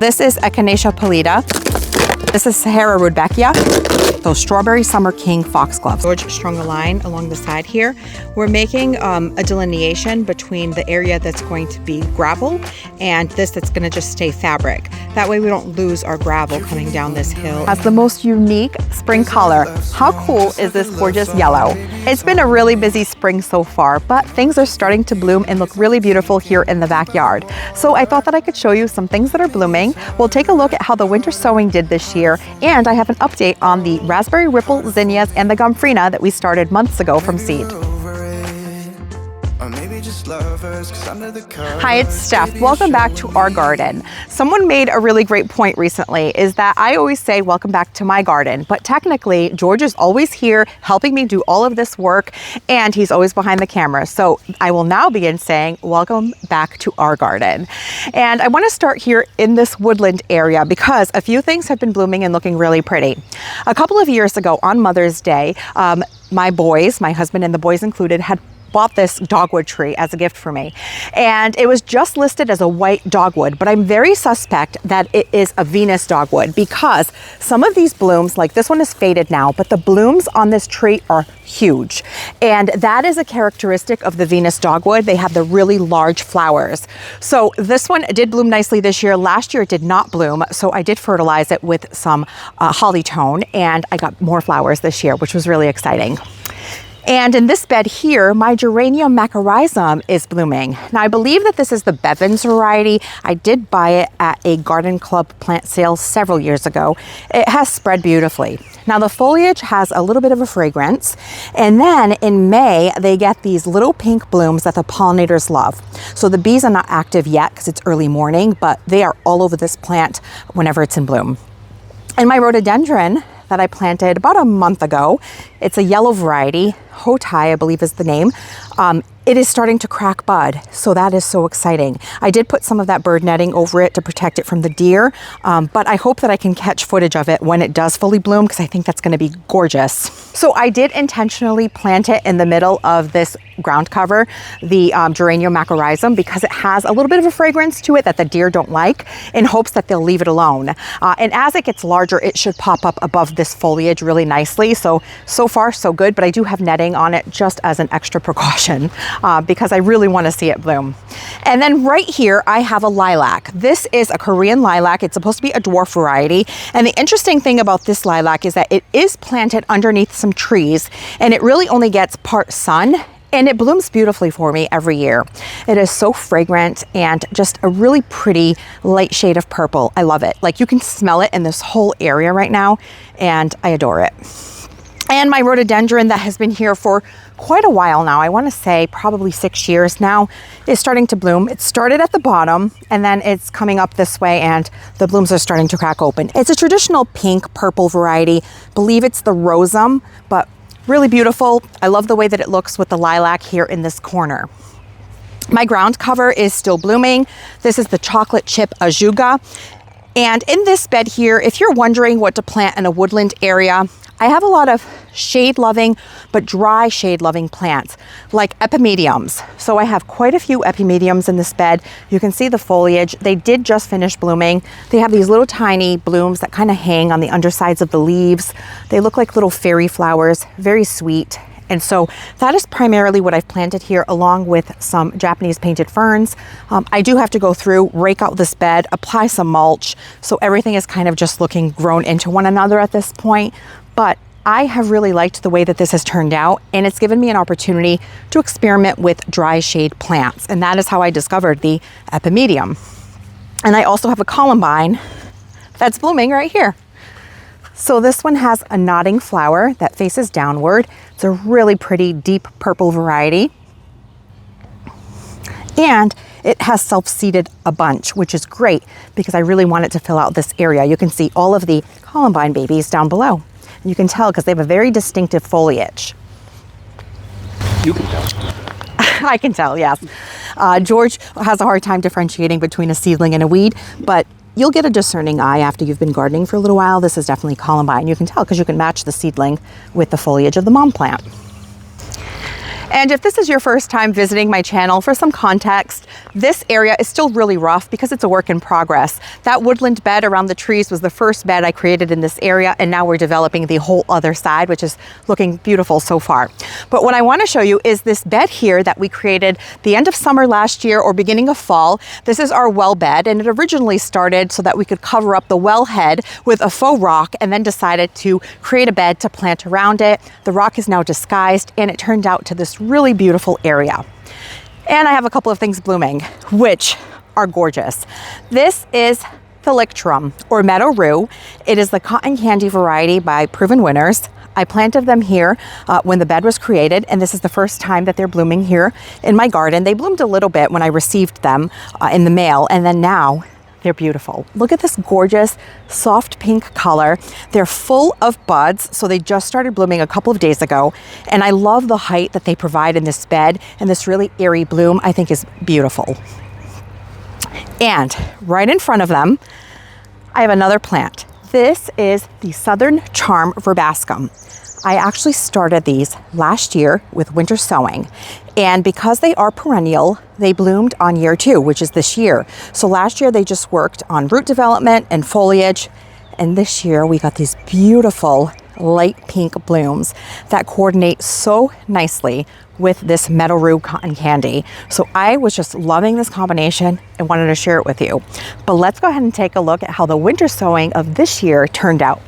This is Echinacea pallida. This is Zahara rudbeckia. Those strawberry summer king foxgloves. George strung a line along the side here. We're making a delineation between the area that's going to be gravel and this that's going to just stay fabric. That way we don't lose our gravel coming down this hill. As the most unique spring color. How cool is this gorgeous yellow? It's been a really busy spring so far, but things are starting to bloom and look really beautiful here in the backyard. So I thought that I could show you some things that are blooming. We'll take a look at how the winter sowing did this year, and I have an update on the raspberry ripple zinnias and the Gomphrena that we started months ago from seed. Hi, it's Steph. Welcome back to our garden. Someone made a really great point recently, is that I always say welcome back to my garden, but technically George is always here helping me do all of this work, and he's always behind the camera. So I will now begin saying welcome back to our garden. And I want to start here in this woodland area because a few things have been blooming and looking really pretty. A couple of years ago on Mother's Day, my boys, my husband and the boys included, had bought this dogwood tree as a gift for me, and it was just listed as a white dogwood, but I'm very suspect that it is a Venus dogwood because some of these blooms, like this one is faded now, but the blooms on this tree are huge, and that is a characteristic of the Venus dogwood. They have the really large flowers. So this one did bloom nicely this year. Last year it did not bloom, so I did fertilize it with some holly tone, and I got more flowers this year, which was really exciting. And in this bed here, my geranium macrorrhizum is blooming. Now I believe that this is the Bevan's variety. I did buy it at a garden club plant sale several years ago. It has spread beautifully. Now the foliage has a little bit of a fragrance, and then in May they get these little pink blooms that the pollinators love. So the bees are not active yet because it's early morning, but they are all over this plant whenever it's in bloom. And my rhododendron that I planted about a month ago, it's a yellow variety, Hotai I believe is the name. It is starting to crack bud, so that is so exciting. I did put some of that bird netting over it to protect it from the deer, but I hope that I can catch footage of it when it does fully bloom because I think that's going to be gorgeous. So I did intentionally plant it in the middle of this ground cover, the geranium macrorrhizum, because it has a little bit of a fragrance to it that the deer don't like, in hopes that they'll leave it alone. And as it gets larger, it should pop up above this foliage really nicely. So far so good, but I do have netting on it just as an extra precaution. Because I really want to see it bloom. And then right here, I have a lilac. This is a Korean lilac. It's supposed to be a dwarf variety. And the interesting thing about this lilac is that it is planted underneath some trees, and it really only gets part sun, and it blooms beautifully for me every year. It is so fragrant and just a really pretty light shade of purple. I love it. Like you can smell it in this whole area right now, and I adore it. And my rhododendron that has been here for quite a while now, I want to say probably 6 years now, is starting to bloom. It started at the bottom and then it's coming up this way and the blooms are starting to crack open. It's a traditional pink purple variety. Believe it's the rosum, but really beautiful. I love the way that it looks with the lilac here in this corner. My ground cover is still blooming. This is the chocolate chip ajuga. And in this bed here, if you're wondering what to plant in a woodland area, I have a lot of shade-loving, but dry shade-loving plants, like epimediums. So I have quite a few epimediums in this bed. You can see the foliage. They did just finish blooming. They have these little tiny blooms that kind of hang on the undersides of the leaves. They look like little fairy flowers, very sweet. And so that is primarily what I've planted here, along with some Japanese painted ferns. I do have to go through, rake out this bed, apply some mulch. So everything is kind of just looking grown into one another at this point. But I have really liked the way that this has turned out, and it's given me an opportunity to experiment with dry shade plants. And that is how I discovered the epimedium. And I also have a columbine that's blooming right here. So this one has a nodding flower that faces downward. It's a really pretty deep purple variety. And it has self-seeded a bunch, which is great because I really want it to fill out this area. You can see all of the columbine babies down below. You can tell because they have a very distinctive foliage. You can tell. I can tell, yes. George has a hard time differentiating between a seedling and a weed, but you'll get a discerning eye after you've been gardening for a little while. This is definitely columbine. You can tell because you can match the seedling with the foliage of the mom plant. And if this is your first time visiting my channel, for some context, this area is still really rough because it's a work in progress. That woodland bed around the trees was the first bed I created in this area, and now we're developing the whole other side, which is looking beautiful so far. But what I want to show you is this bed here that we created the end of summer last year or beginning of fall. This is our well bed, and it originally started so that we could cover up the well head with a faux rock, and then decided to create a bed to plant around it. The rock is now disguised, and it turned out to this really beautiful area. And I have a couple of things blooming, which are gorgeous. This is Thalictrum, or meadow rue. It is the cotton candy variety by Proven Winners. I planted them here when the bed was created, and this is the first time that they're blooming here in my garden. They bloomed a little bit when I received them in the mail, and then now they're beautiful. Look at this gorgeous soft pink color. They're full of buds, so they just started blooming a couple of days ago. And I love the height that they provide in this bed, and this really airy bloom I think is beautiful. And right in front of them, I have another plant. This is the Southern Charm Verbascum. I actually started these last year with winter sowing, and because they are perennial, they bloomed on year 2, which is this year. So last year they just worked on root development and foliage, and this year we got these beautiful light pink blooms that coordinate so nicely with this meadow rue cotton candy. So I was just loving this combination and wanted to share it with you. But let's go ahead and take a look at how the winter sowing of this year turned out.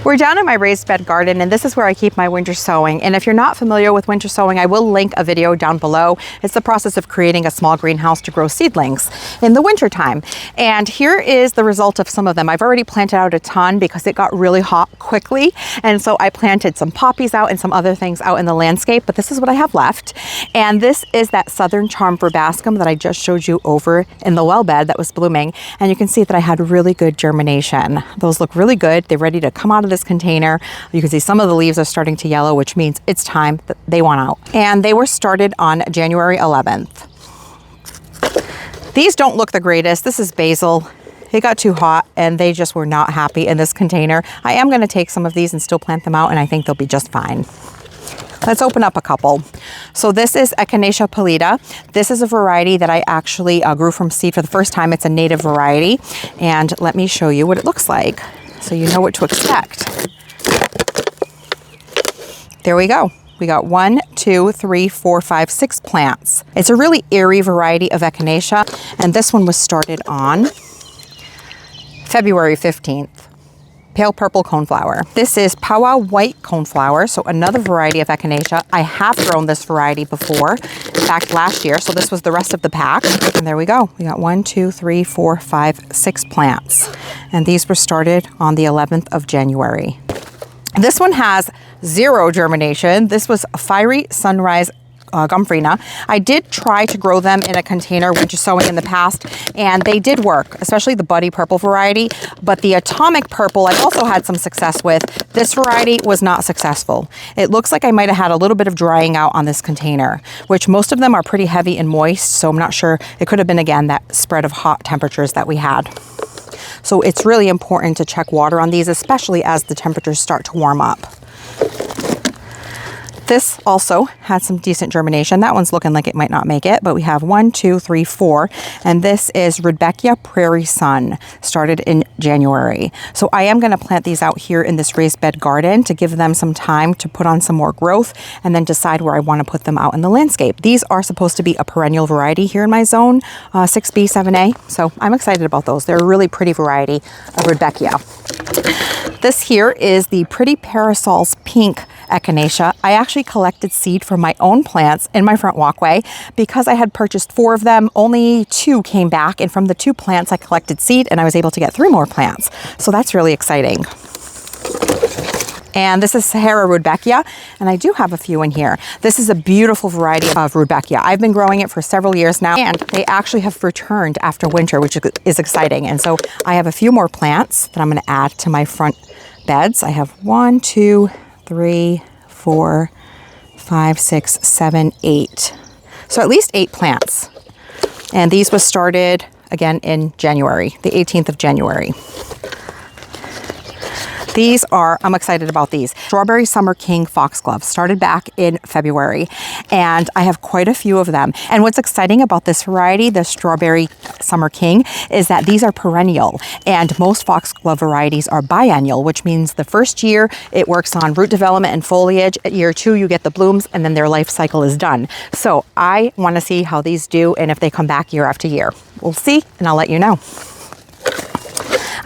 We're down in my raised bed garden, and this is where I keep my winter sowing. And if you're not familiar with winter sowing, I will link a video down below. It's the process of creating a small greenhouse to grow seedlings in the winter time. And here is the result of some of them. I've already planted out a ton because it got really hot quickly. And so I planted some poppies out and some other things out in the landscape, but this is what I have left. And this is that Southern Charm Verbascum that I just showed you over in the well bed that was blooming. And you can see that I had really good germination. Those look really good. They're ready to come out of this container. You can see some of the leaves are starting to yellow, which means it's time that they want out. And they were started on January 11th. These don't look the greatest. This is basil. It got too hot and they just were not happy in this container. I am going to take some of these and still plant them out, and I think they'll be just fine. Let's open up a couple. So this is Echinacea pallida. This is a variety that I actually grew from seed for the first time. It's a native variety. And let me show you what it looks like so you know what to expect. There we go. We got 1, 2, 3, 4, 5, 6 plants. It's a really airy variety of Echinacea, and this one was started on February 15th. Pale purple coneflower. This is Powwow white coneflower, so another variety of Echinacea. I have grown this variety before, in fact last year, so this was the rest of the pack. And there we go. We got 1, 2, 3, 4, 5, 6 plants. And these were started on the 11th of January. This one has 0 germination. This was Fiery Sunrise Gomphrena. I did try to grow them in a container winter sowing in the past, and they did work, especially the buddy purple variety, but the atomic purple I also had some success with. This variety was not successful. It looks like I might have had a little bit of drying out on this container, which most of them are pretty heavy and moist, so I'm not sure. It could have been, again, that spread of hot temperatures that we had. So it's really important to check water on these, especially as the temperatures start to warm up. This also had some decent germination. That one's looking like it might not make it, but we have 1, 2, 3, 4, and this is Rudbeckia Prairie Sun, started in January. So I am going to plant these out here in this raised bed garden to give them some time to put on some more growth, and then decide where I want to put them out in the landscape. These are supposed to be a perennial variety here in my zone, 6B, 7A, so I'm excited about those. They're a really pretty variety of Rudbeckia. This here is the Pretty Parasols Pink Echinacea. I actually collected seed from my own plants in my front walkway. Because I had purchased 4 of them, only 2 came back, and from the 2 plants I collected seed, and I was able to get 3 more plants. So that's really exciting. And this is Zahara Rudbeckia, and I do have a few in here. This is a beautiful variety of Rudbeckia. I've been growing it for several years now, and they actually have returned after winter, which is exciting. And so I have a few more plants that I'm going to add to my front beds. I have 1, 2, 3, 4, 5, 6, 7, 8. So at least 8 plants. And these was started again in January, the 18th of January. I'm excited about these. Strawberry Summer King foxgloves started back in February, and I have quite a few of them. And what's exciting about this variety, the Strawberry Summer King, is that these are perennial, and most foxglove varieties are biennial, which means the first year it works on root development and foliage. At year 2, you get the blooms, and then their life cycle is done. So I want to see how these do and if they come back year after year. We'll see, and I'll let you know.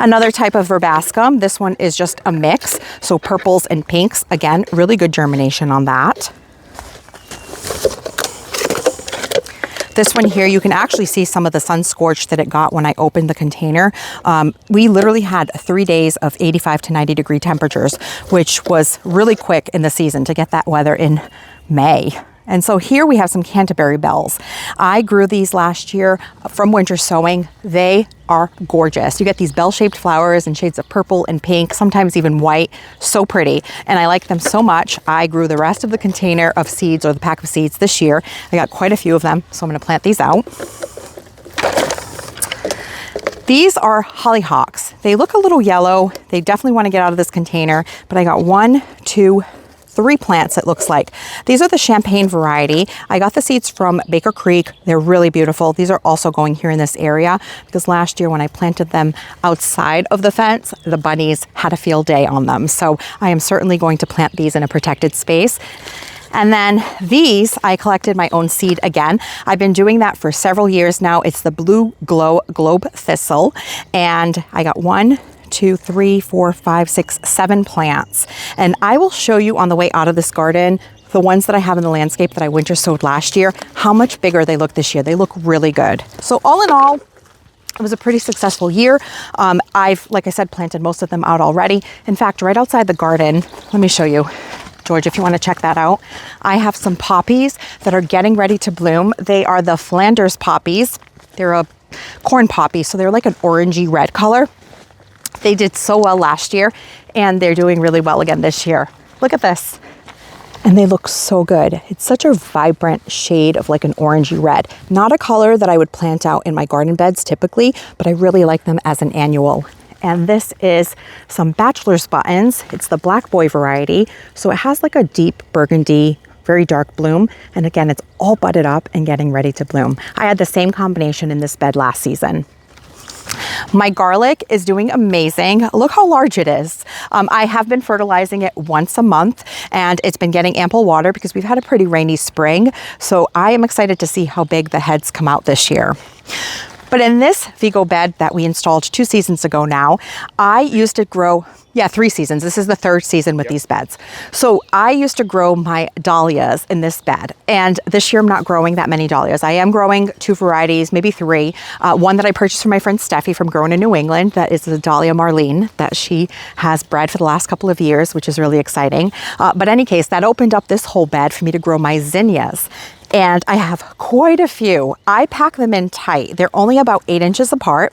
Another type of verbascum, this one is just a mix, so purples and pinks. Again, really good germination on that. This one here, you can actually see some of the sun scorch that it got when I opened the container. We literally had 3 days of 85 to 90 degree temperatures, which was really quick in the season to get that weather in May. And so here we have some Canterbury bells. I grew these last year from winter sowing. They are gorgeous. You get these bell-shaped flowers in shades of purple and pink, sometimes even white. So pretty. And I like them so much. I grew the rest of the container of seeds, or the pack of seeds, this year. I got quite a few of them, so I'm going to plant these out. These are hollyhocks. They look a little yellow. They definitely want to get out of this container, but I got 1, 2, 3 plants, it looks like. These are the champagne variety. I got the seeds from Baker Creek. They're really beautiful. These are also going here in this area because last year when I planted them outside of the fence, the bunnies had a field day on them. So I am certainly going to plant these in a protected space. And then these, I collected my own seed again. I've been doing that for several years now. It's the Blue Glow Globe Thistle. And I got 1, 2, 3, 4, 5, 6, 7 plants. And I will show you on the way out of this garden, the ones that I have in the landscape that I winter sowed last year, how much bigger they look this year. They look really good. So all in all, it was a pretty successful year. I've, like I said, planted most of them out already. In fact, right outside the garden, let me show you, George, if you want to check that out. I have some poppies that are getting ready to bloom. They are the Flanders poppies. They're a corn poppy, so they're like an orangey red color. They did so well last year, and they're doing really well again this year. Look at this. And they look so good. It's such a vibrant shade of like an orangey red. Not a color that I would plant out in my garden beds typically, but I really like them as an annual. And this is some bachelor's buttons. It's the Black Boy variety. So it has like a deep burgundy, very dark bloom. And again, it's all budded up and getting ready to bloom. I had the same combination in this bed last season. My garlic is doing amazing. Look how large it is. I have been fertilizing it once a month, and it's been getting ample water because we've had a pretty rainy spring. So I am excited to see how big the heads come out this year. But in this Vigo bed that we installed 2 seasons ago now, I used to grow, 3 seasons. This is the 3rd season with these beds. So I used to grow my dahlias in this bed. And this year I'm not growing that many dahlias. I am growing 2 varieties, maybe 3. One that I purchased from my friend Steffi from Growing in New England. That is the Dahlia Marlene that she has bred for the last couple of years, which is really exciting. But in any case, that opened up this whole bed for me to grow my zinnias. And I have quite a few. I pack them in tight. They're only about 8 inches apart.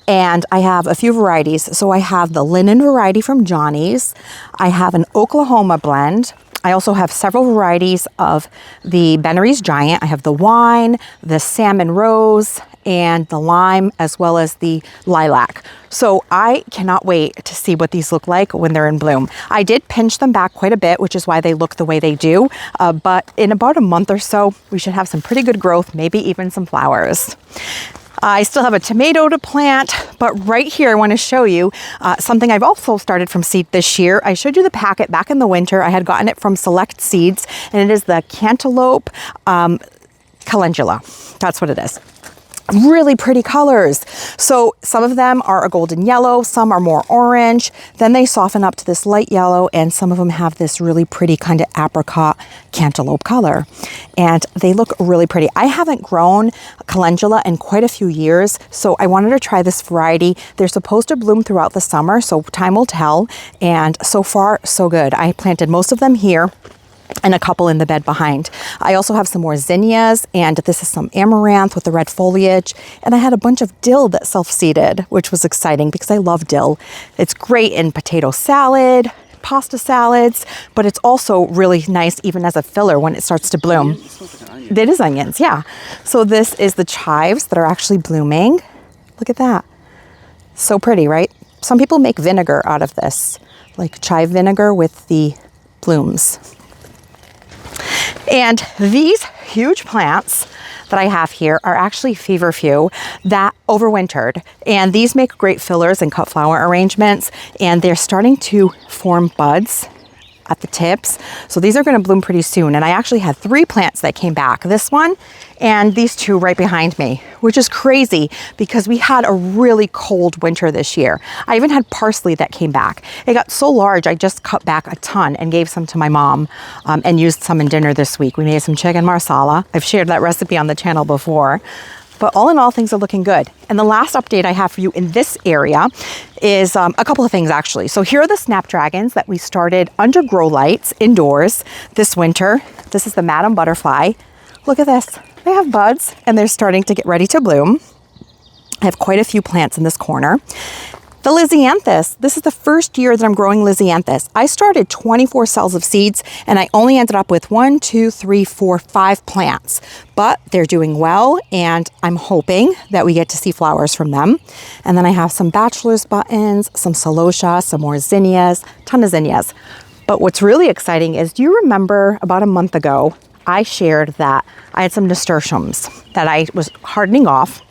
And I have a few varieties. So I have the linen variety from Johnny's. I have an Oklahoma blend. I also have several varieties of the Benary's Giant. I have the wine, the salmon rose, and the lime, as well as the lilac. So I cannot wait to see what these look like when they're in bloom. I did pinch them back quite a bit, which is why they look the way they do. But in about a month or so, we should have some pretty good growth, maybe even some flowers. I still have a tomato to plant, but right here I want to show you something I've also started from seed this year. I showed you the packet back in the winter. I had gotten it from Select Seeds, and it is the Cantaloupe Calendula. That's what it is. Really pretty colors. So some of them are a golden yellow, some are more orange, then they soften up to this light yellow, and some of them have this really pretty kind of apricot cantaloupe color. And they look really pretty. I haven't grown calendula in quite a few years, so I wanted to try this variety. They're supposed to bloom throughout the summer, so time will tell. And so far, so good. I planted most of them here and a couple in the bed behind. I also have some more zinnias, and this is some amaranth with the red foliage. And I had a bunch of dill that self-seeded, which was exciting because I love dill. It's great in potato salad, pasta salads, but it's also really nice even as a filler when it starts to bloom. It is onions, yeah. So this is the chives that are actually blooming. Look at that. So pretty, right? Some people make vinegar out of this, like chive vinegar with the blooms. And these huge plants that I have here are actually feverfew that overwintered. And these make great fillers and cut flower arrangements. And they're starting to form buds at the tips. So these are going to bloom pretty soon. And I actually had 3 plants that came back. This one and these 2 right behind me, which is crazy because we had a really cold winter this year. I even had parsley that came back. It got so large, I just cut back a ton and gave some to my mom and used some in dinner this week. We made some chicken marsala. I've shared that recipe on the channel before. But all in all, things are looking good. And the last update I have for you in this area is a couple of things actually. So here are the snapdragons that we started under grow lights indoors this winter. This is the Madam Butterfly. Look at this. They have buds and they're starting to get ready to bloom. I have quite a few plants in this corner. The Lisianthus, this is the first year that I'm growing Lisianthus. I started 24 cells of seeds and I only ended up with 1, 2, 3, 4, 5 plants. But they're doing well and I'm hoping that we get to see flowers from them. And then I have some bachelor's buttons, some celosia, some more zinnias, ton of zinnias. But what's really exciting is, do you remember about a month ago, I shared that I had some nasturtiums that I was hardening off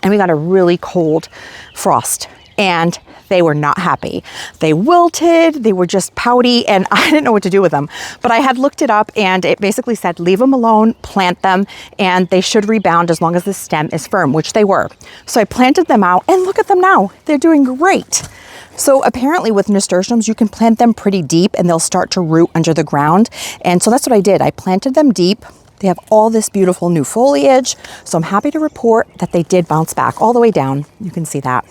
and we got a really cold frost. And they were not happy. They wilted, they were just pouty, and I didn't know what to do with them. But I had looked it up and it basically said, leave them alone, plant them, and they should rebound as long as the stem is firm, which they were. So I planted them out and look at them now. They're doing great. So apparently with nasturtiums, you can plant them pretty deep and they'll start to root under the ground. And so that's what I did. I planted them deep. They have all this beautiful new foliage. So I'm happy to report that they did bounce back all the way down. You can see that.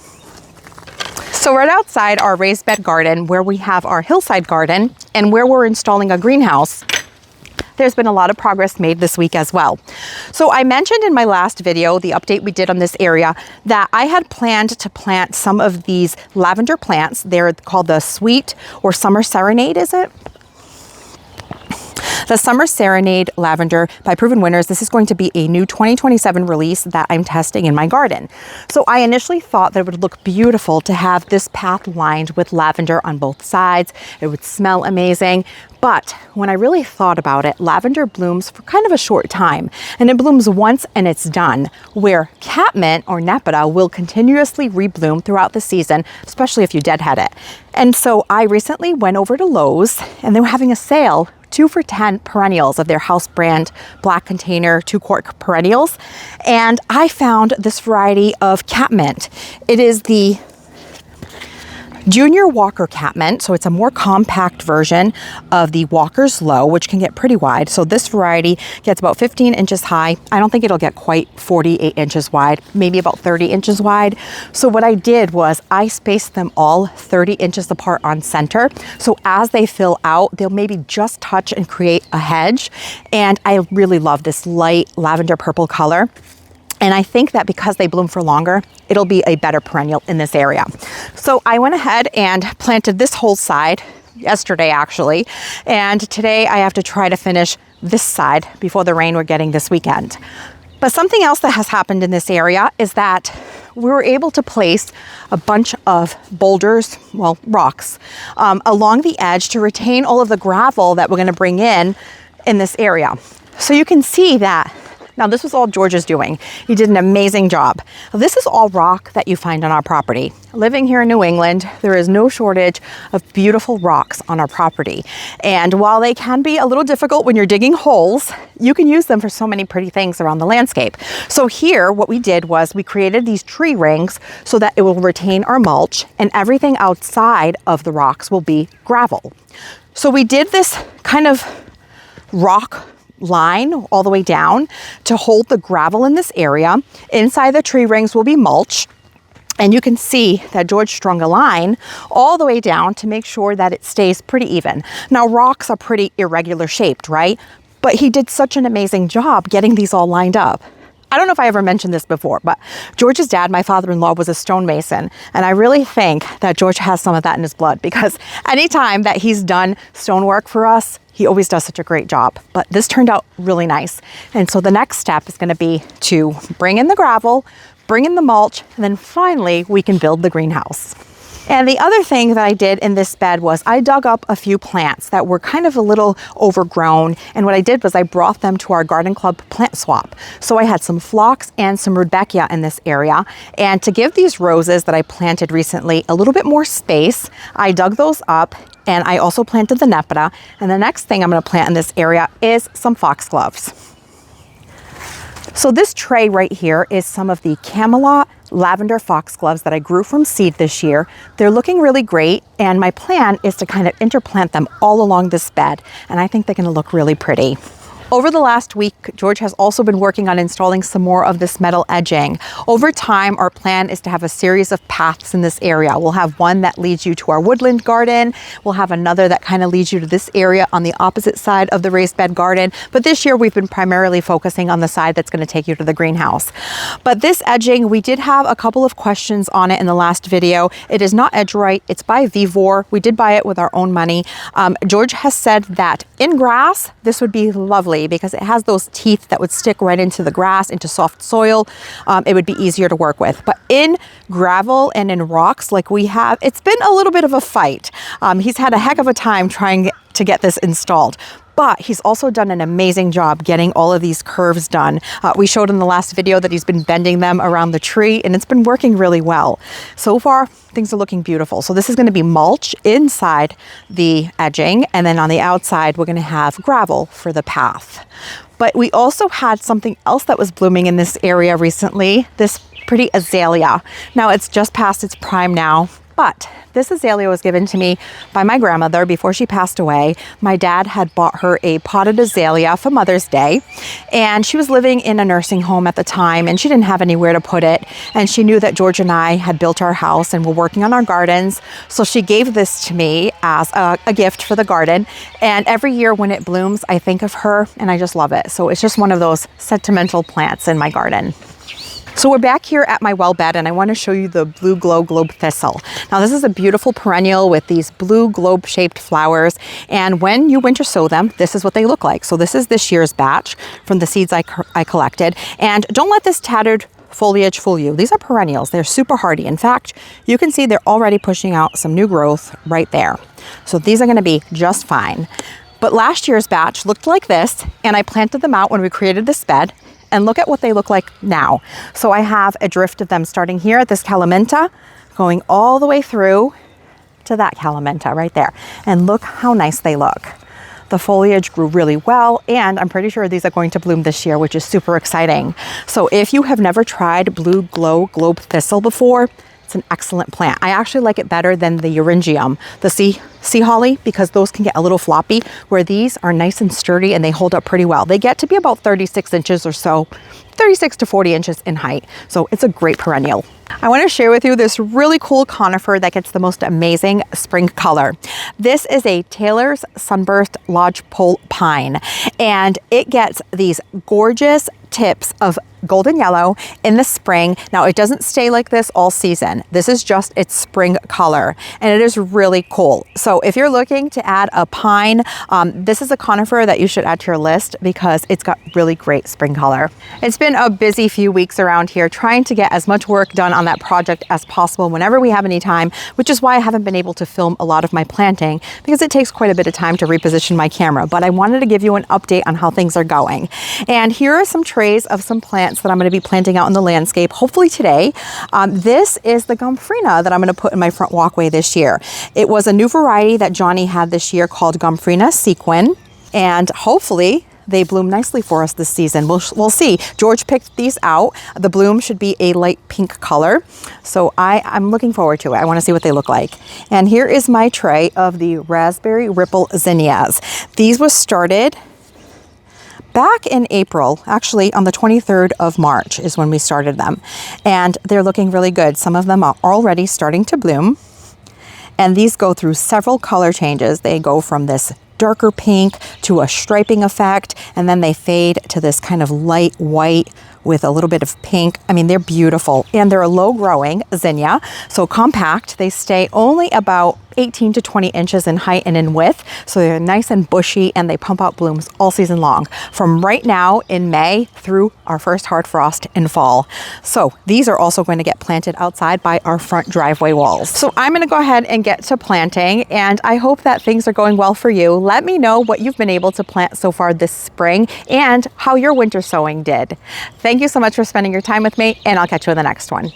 So right outside our raised bed garden where we have our hillside garden and where we're installing a greenhouse, there's been a lot of progress made this week as well. So I mentioned in my last video, the update we did on this area, that I had planned to plant some of these lavender plants. They're called the Sweet or Summer Serenade, is it? The Summer Serenade Lavender by Proven Winners. This is going to be a new 2027 release that I'm testing in my garden. So I initially thought that it would look beautiful to have this path lined with lavender on both sides. It would smell amazing. But when I really thought about it, lavender blooms for kind of a short time and it blooms once and it's done, where catmint or nepeta will continuously rebloom throughout the season, especially if you deadhead it. And so I recently went over to Lowe's and they were having a sale, 2 for $10 perennials of their house brand black container 2-quart perennials. And I found this variety of catmint. It is the Junior Walker catmint, so it's a more compact version of the Walker's Low, which can get pretty wide. So this variety gets about 15 inches high. I don't think it'll get quite 48 inches wide, maybe about 30 inches wide. So what I did was I spaced them all 30 inches apart on center. So as they fill out, they'll maybe just touch and create a hedge. And I really love this light lavender purple color. And I think that because they bloom for longer, it'll be a better perennial in this area. So I went ahead and planted this whole side yesterday actually. And today I have to try to finish this side before the rain we're getting this weekend. But something else that has happened in this area is that we were able to place a bunch of boulders, well, rocks, along the edge to retain all of the gravel that we're gonna bring in this area. So you can see that. Now this was all George's doing. He did an amazing job. This is all rock that you find on our property. Living here in New England, there is no shortage of beautiful rocks on our property. And while they can be a little difficult when you're digging holes, you can use them for so many pretty things around the landscape. So here, what we did was we created these tree rings so that it will retain our mulch and everything outside of the rocks will be gravel. So we did this kind of rock line all the way down to hold the gravel in this area. Inside the tree rings will be mulch. And you can see that George strung a line all the way down to make sure that it stays pretty even. Now rocks are pretty irregular shaped, right? But he did such an amazing job getting these all lined up. I don't know if I ever mentioned this before, but George's dad, my father-in-law, was a stonemason. And I really think that George has some of that in his blood because anytime that he's done stonework for us, he always does such a great job. But this turned out really nice. And so the next step is going to be to bring in the gravel, bring in the mulch, and then finally we can build the greenhouse. And the other thing that I did in this bed was I dug up a few plants that were kind of a little overgrown. And what I did was I brought them to our garden club plant swap. So I had some phlox and some rudbeckia in this area. And to give these roses that I planted recently a little bit more space, I dug those up and I also planted the nepeta. And the next thing I'm going to plant in this area is some foxgloves. So this tray right here is some of the Camelot lavender foxgloves that I grew from seed this year. They're looking really great, and my plan is to kind of interplant them all along this bed, and I think they're going to look really pretty. Over the last week, George has also been working on installing some more of this metal edging. Over time, our plan is to have a series of paths in this area. We'll have one that leads you to our woodland garden. We'll have another that kind of leads you to this area on the opposite side of the raised bed garden. But this year, we've been primarily focusing on the side that's going to take you to the greenhouse. But this edging, we did have a couple of questions on it in the last video. It is not edgerite. It's by Vivor. We did buy it with our own money. George has said that in grass, this would be lovely, because it has those teeth that would stick right into the grass, into soft soil. It would be easier to work with. But in gravel and in rocks like we have, it's been a little bit of a fight. He's had a heck of a time trying to get this installed. But he's also done an amazing job getting all of these curves done. We showed in the last video that he's been bending them around the tree, and it's been working really well. So far, things are looking beautiful. So this is going to be mulch inside the edging, and then on the outside, we're going to have gravel for the path. But we also had something else that was blooming in this area recently, this pretty azalea. Now, it's just past its prime now, but this azalea was given to me by my grandmother before she passed away. My dad had bought her a potted azalea for Mother's Day, and she was living in a nursing home at the time, and she didn't have anywhere to put it. And she knew that George and I had built our house and were working on our gardens. So she gave this to me as a gift for the garden. And every year when it blooms, I think of her, and I just love it. So it's just one of those sentimental plants in my garden. So we're back here at my well bed, and I want to show you the blue globe thistle. Now this is a beautiful perennial with these blue globe shaped flowers, and when you winter sow them, this is what they look like. So this is this year's batch from the seeds I collected. And don't let this tattered foliage fool you. These are perennials. They're super hardy. In fact, you can see they're already pushing out some new growth right there. So these are going to be just fine. But last year's batch looked like this, and I planted them out when we created this bed. And look at what they look like now. So I have a drift of them starting here at this calamenta, going all the way through to that calamenta right there. And look how nice they look. The foliage grew really well, and I'm pretty sure these are going to bloom this year, which is super exciting. So if you have never tried blue globe thistle before, it's an excellent plant. I actually like it better than the Euringium, the sea holly, because those can get a little floppy, where these are nice and sturdy and they hold up pretty well. They get to be about 36 inches or so, 36 to 40 inches in height. So it's a great perennial. I want to share with you this really cool conifer that gets the most amazing spring color. This is a Taylor's Sunburst Lodgepole Pine, and it gets these gorgeous tips of golden yellow in the spring. Now, it doesn't stay like this all season. This is just its spring color, and it is really cool. So if you're looking to add a pine, this is a conifer that you should add to your list because it's got really great spring color. It's been a busy few weeks around here trying to get as much work done on that project as possible whenever we have any time, which is why I haven't been able to film a lot of my planting, because it takes quite a bit of time to reposition my camera. But I wanted to give you an update on how things are going. And here are some trays of some plants that I'm going to be planting out in the landscape, hopefully today. This is the Gomphrena that I'm going to put in my front walkway this year. It was a new variety that Johnny had this year called Gomphrena Sequin, and hopefully they bloom nicely for us this season. We'll see. George picked these out. The bloom should be a light pink color. So I'm looking forward to it. I want to see what they look like. And here is my tray of the Raspberry Ripple zinnias. These were started back in April, actually on the 23rd of March is when we started them. And they're looking really good. Some of them are already starting to bloom. And these go through several color changes. They go from this darker pink to a striping effect, and then they fade to this kind of light white with a little bit of pink. I mean, they're beautiful, and they're a low growing zinnia, so compact. They stay only about 18 to 20 inches in height and in width, so they're nice and bushy, and they pump out blooms all season long, from right now in May through our first hard frost in fall. So these are also going to get planted outside by our front driveway walls. So I'm going to go ahead and get to planting, and I hope that things are going well for you. Let me know what you've been able to plant so far this spring and how your winter sowing did. Thank you so much for spending your time with me, and I'll catch you in the next one.